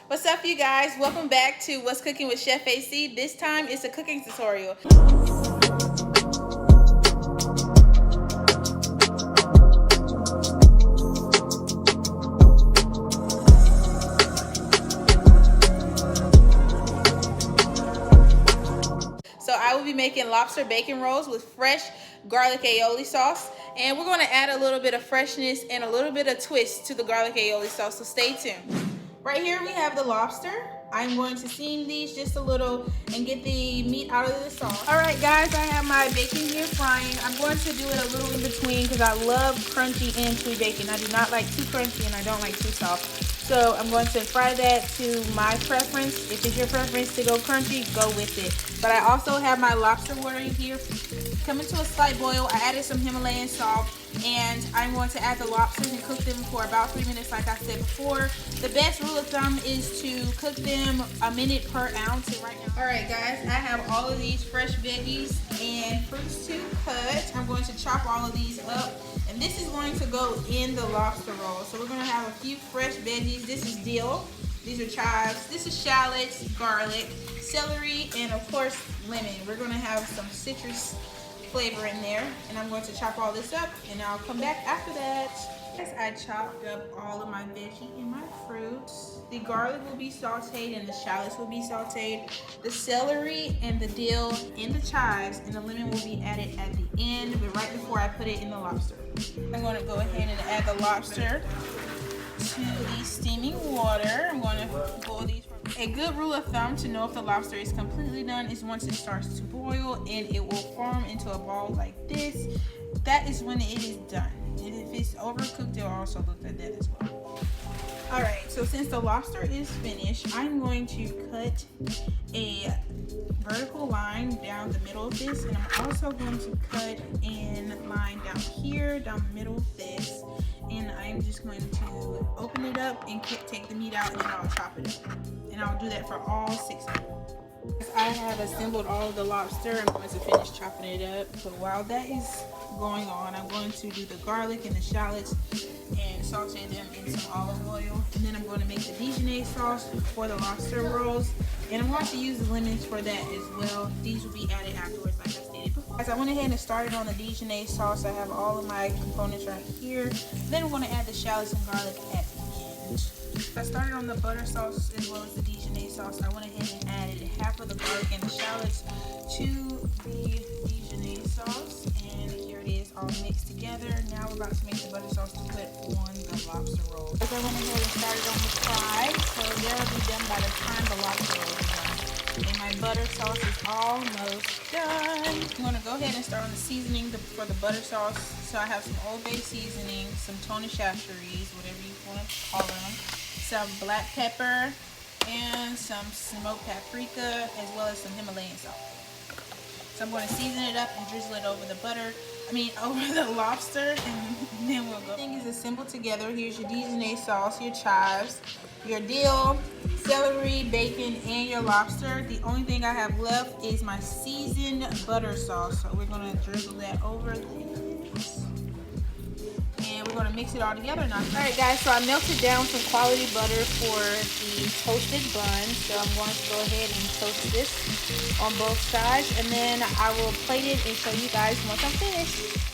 What's up, you guys? Welcome back to What's Cooking with Chef AC. This time it's a cooking tutorial. So I will be making lobster bacon rolls with fresh garlic aioli sauce. And we're going to add a little bit of freshness and a little bit of twist to the garlic aioli sauce, so stay tuned. Right here we have the lobster. I'm going to seam these just a little and get the meat out of the sauce. All right, guys, I have my bacon here frying. I'm going to do it a little in between because I love crunchy and chewy bacon. I do not like too crunchy and I don't like too soft. So I'm going to fry that to my preference. If it's your preference to go crunchy, go with it. But I also have my lobster water here coming to a slight boil. I added some Himalayan salt, and I'm going to add the lobsters and cook them for about 3 minutes like I said before. The best rule of thumb is to cook them a minute per ounce. And right now, alright guys, I have all of these fresh veggies and fruits to cut. I'm going to chop all of these up, and this is going to go in the lobster roll. So we're going to have a few fresh veggies. This is dill, these are chives, this is shallots, garlic, celery, and of course lemon. We're going to have some citrus flavor in there, and I'm going to chop all this up and I'll come back after that. As I chopped up all of my veggie and my fruits, the garlic will be sauteed and the shallots will be sauteed, the celery and the dill and the chives and the lemon will be added at the end, but right before I put it in the lobster. I'm going to go ahead and add the lobster to the steaming water. I'm going to boil these. A good rule of thumb to know if the lobster is completely done is once it starts to boil and it will form into a ball like this. That is when it is done. And if it's overcooked, it will also look like that as well. Alright, so since the lobster is finished, I'm going to cut a vertical line down the middle of this, and I'm also going to cut a line down here, down the middle of this, and I'm just going to open it up and take the meat out, and then I'll chop it up. And I'll do that for all 6 of them. I have assembled all of the lobster. I'm going to finish chopping it up. But while that is going on, I'm going to do the garlic and the shallots and saute them in some olive oil. And then I'm going to make the Dijonnaise sauce for the lobster rolls. And I'm going to use the lemons for that as well. These will be added afterwards, like I stated before. As I went ahead and started on the Dijonnaise sauce, I have all of my components right here. Then I'm going to add the shallots and garlic at the end. I started on the butter sauce as well as the Dijonnaise sauce. I went ahead and added half of the garlic and the shallots to the Dijonnaise sauce, and here it is all mixed together. Now we're about to make the butter sauce to put on the lobster roll. As I went ahead and started on the fry, so they'll be done by the time the lobster roll is done. And my butter sauce is almost done. I'm going to go ahead and start on the seasoning for the butter sauce. So I have some Old Bay seasoning, some Tony Chachere's, whatever you want to call them, some black pepper, and some smoked paprika, as well as some Himalayan salt. So I'm going to season it up and drizzle it over the over the lobster, and then we'll go. Everything is assembled together. Here's your Dijonnaise sauce, your chives, your dill, celery, bacon, and your lobster. The only thing I have left is my seasoned butter sauce. So we're going to drizzle that over this. And we're going to mix it all together now. Alright guys, so I melted down some quality butter for the toasted buns. So I'm going to go ahead and toast this on both sides. And then I will plate it and show you guys once I'm finished.